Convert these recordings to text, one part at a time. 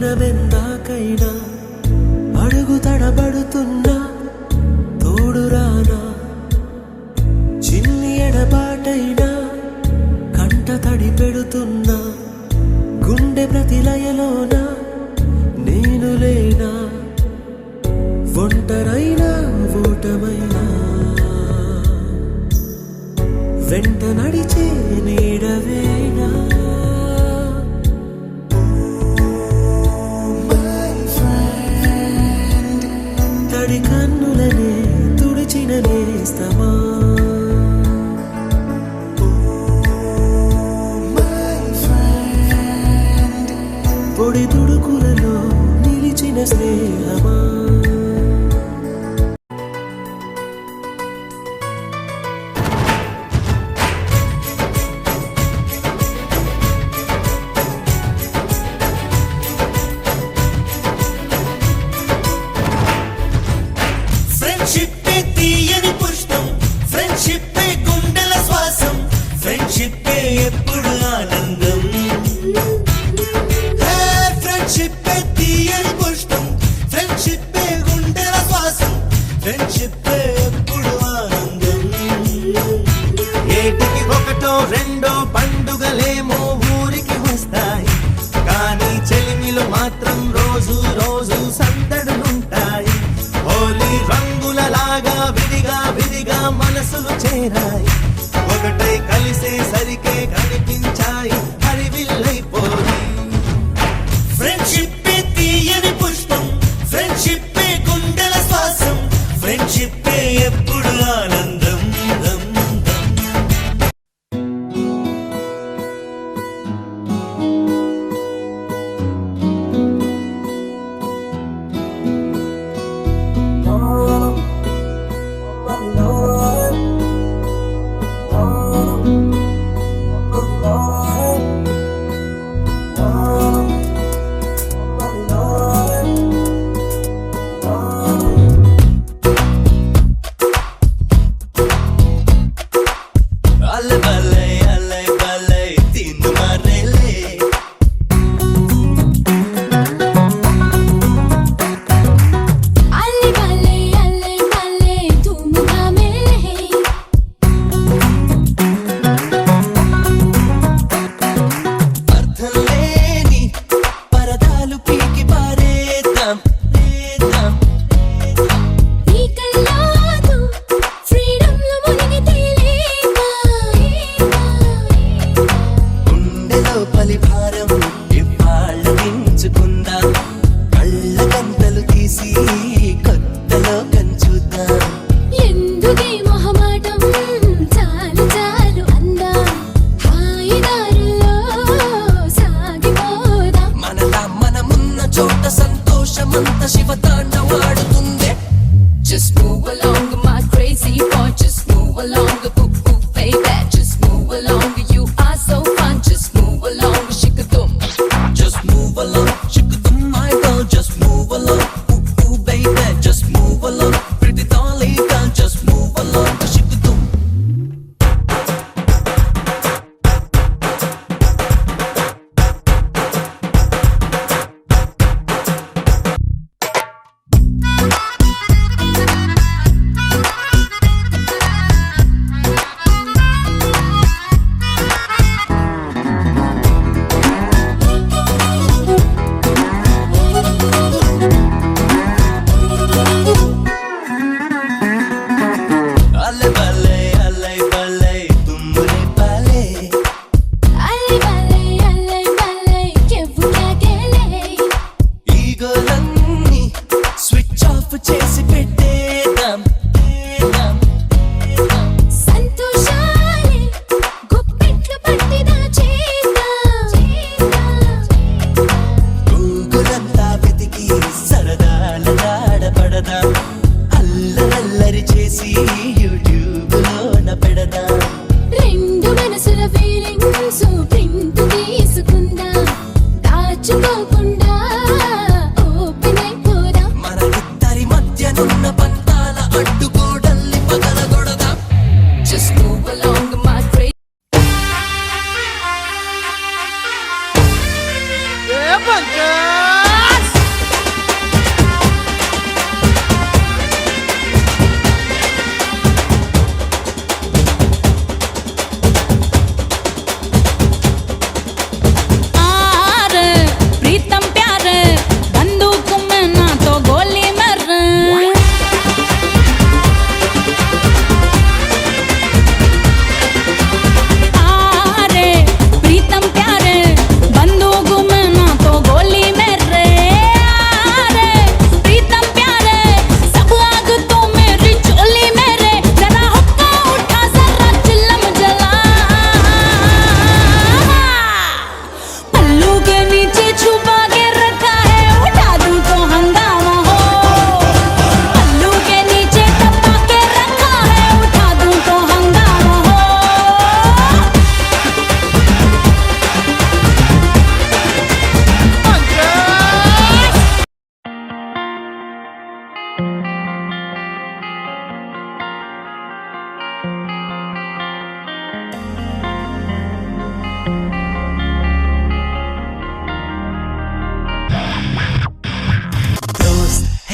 గగనమెందాకైనా అడుగు తడబడుతున్నా తోడురానా చిన్ని ఎడబాటైనా కంట తడి పెడుతున్నా గుండె ప్రతిలయలోన నేను లేనా ఒంటరైనా ఓటమైనా వెంట నడిచే నీడవేనా తడి కన్నులనే తుడిచిన నేస్తమా పొడి తుడుకులలో నిలిచిన స్నేహమా ఫ్రెండ్షిప్పే తీయని పుష్పం ఫ్రెండ్షిప్పే గుండెల శ్వాసం ఫ్రెండ్షిప్పే ఎప్పుడు ఆనందం ఫ్రెండ్షిప్పే తీయని పుష్పం ఫ్రెండ్షిప్పే గుండెల శ్వాసం ఫ్రెండ్షిప్పే ఎప్పుడు ఆనందం ఏటికి ఒకటో రెండో పండుగలేమో ఊరికి వస్తాయి కానీ చెలిమిలో మాత్రం రోజు రోజు సందడులుంటాయి హోలీ రంగులలాగా విడిగా విడిగా మనసులు చేరాయి ఒకటై కలిసే సరికే కనిపించాయి హరివిల్లైపోయి ఫ్రెండ్షిప్పే తీయని పుష్పం ఫ్రెండ్షిప్పే గుండెల శ్వాసం ఫ్రెండ్షిప్పే ఎప్పుడు ఆనందం Just move along, my crazy boy. Just move along, ooh ooh baby. Just move along, you are so fun. Just move along, shikadum. Just move along, shikadum, my girl. Just move along, ooh ooh baby. Just move along, pretty dolly girl. Just move along, shikadum. చేసి పెట్టేద్దాం సంతోషాలే గుప్పెట్లు పట్టి దాచేద్దాం గూగులంతా వెతికి సరదాల ఆడపడదాం అల్లరల్లరి చేసి యూట్యూబ్లోన పెడదాం రెండు మనసుల feelings print తీసుకుందాం దాచుకోకుండా Just move along, my crazy. Bunker!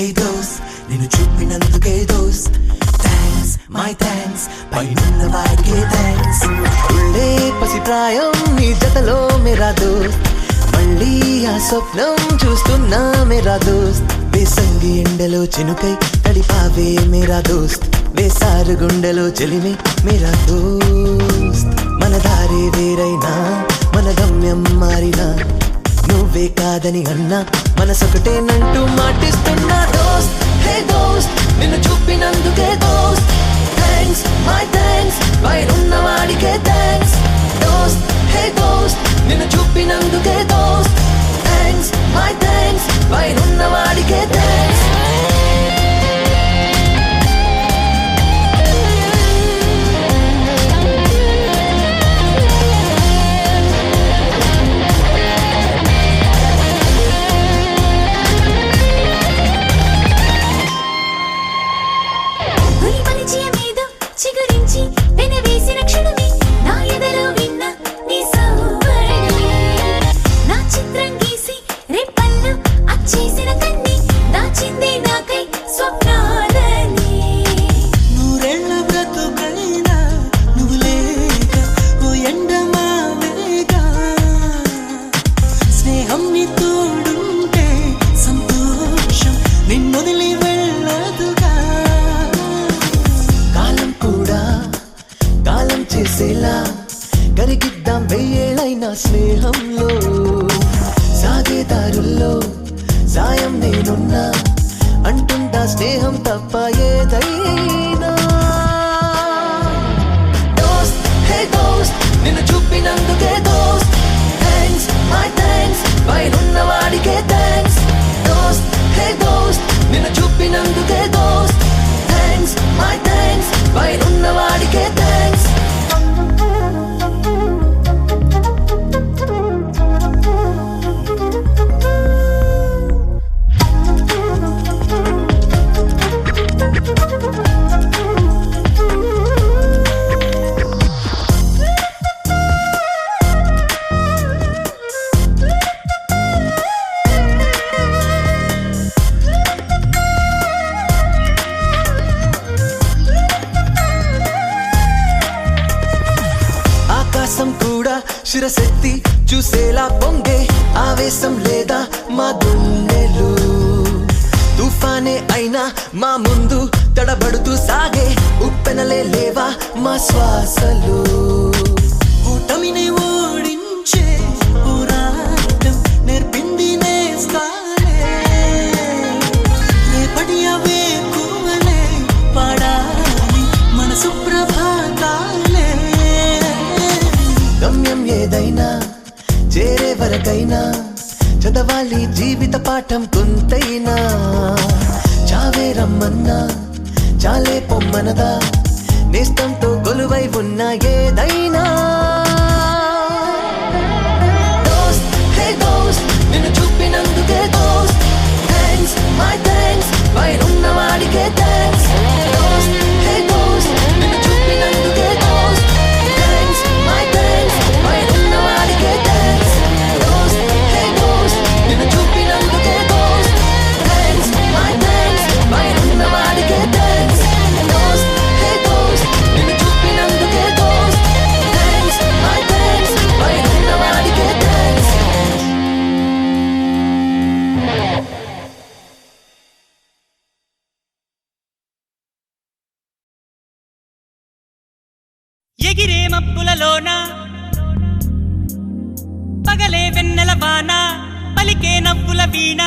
హే దోస్త్ నిన్ను చూపినందుకే దోస్త్ థ్యాంక్స్ మై థ్యాంక్స్ పైనున్న వాడికే థ్యాంక్స్ ఉళ్ళే పసిప్రాయం నీ జతలో మేరా దోస్త్ మళ్ళీ ఆ స్వప్నం చూస్తున్నా మేరా దోస్త్ వేసంగి ఎండలో చినుకై తడిపావే మేరా దోస్త్ వేసారు గుండెలో చెలిమి మేరా దోస్త్ మన దారి వేరైనా మన గమ్యం మారినా నువ్వే కాదని అన్నా మనసొకటేనంటూ మాటిస్తున్నా దోస్త్ హే దోస్త్ నిన్ను చూపినందుకే దోస్త్ థ్యాంక్స్ మై థ్యాంక్స్ పైనున్న వాడికే థ్యాంక్స్ దోస్త్ హే దోస్త్ నిన్ను చూపినందుకే దోస్త్ థ్యాంక్స్ మై థ్యాంక్స్ పైనున్న వాడికే థ్యాంక్స్ కరిగిద్దాం వెయ్యేళ్ళైనా స్నేహంలో సాగేదారుల్లో సాయం నేనున్నా అంటుందా స్నేహం తప్ప ఏదైనా దోస్త్ హే దోస్త్ నిన్ను చూపినందుకే దోస్త్ థ్యాంక్స్ మై థ్యాంక్స్ పైనున్న వాడికే థ్యాంక్స్ దోస్త్ హే దోస్త్ నిన్ను చూపినందుకే దోస్త్ థ్యాంక్స్ మై థ్యాంక్స్ పైనున్న వాడికే థ్యాంక్స్ కూడా శిరశక్తి చూసేలా పొంగే ఆవేశం లేదా మా గుండెలు తుఫానే అయినా మా ముందు తడబడుతూ సాగే ఉప్పెనలే లేవా మా శ్వాసలు కూటమిని ఓడించే పోరాటం నేర్పింది నేస్తాలే రేపటి అవే కూవలే పాడాలి మన సుప్రభాతాలే గమ్యం ఏదైనా చేరే వరకైనా చదవాలి జీవిత పాఠం కొంతైనా చావే రమ్మన్నా చాలే పొమ్మనదా నేస్తంతో కొలువై ఉన్న ఏదైనా దోస్త్ హే దోస్త్ నిన్ను చూపినందుకే దోస్త్ థ్యాంక్స్ మై థ్యాంక్స్ పైనున్న వాడికే థ్యాంక్స్ దోస్త్ హే దోస్త్ నిన్ను చూపినందుకే దోస్త్ థ్యాంక్స్ మై థ్యాంక్స్ పైనున్న వాడికే థ్యాంక్స్ దోస్త్ హే దోస్త్ నిన్ను చూపినందుకే దోస్త్ థ్యాంక్స్ మై థ్యాంక్స్ పైనున్న వాడికే థ్యాంక్స్ దోస్త్ హే దోస్త్ నిన్ను చూపినందుకే దోస్త్ థ్యాంక్స్ మై థ్యాంక్స్ పైనున్న వాడికే థ్యాంక్స్ ఎగిరే మబ్బులలోన పగలే వెన్నెల వాన పలికే నవ్వుల వీణ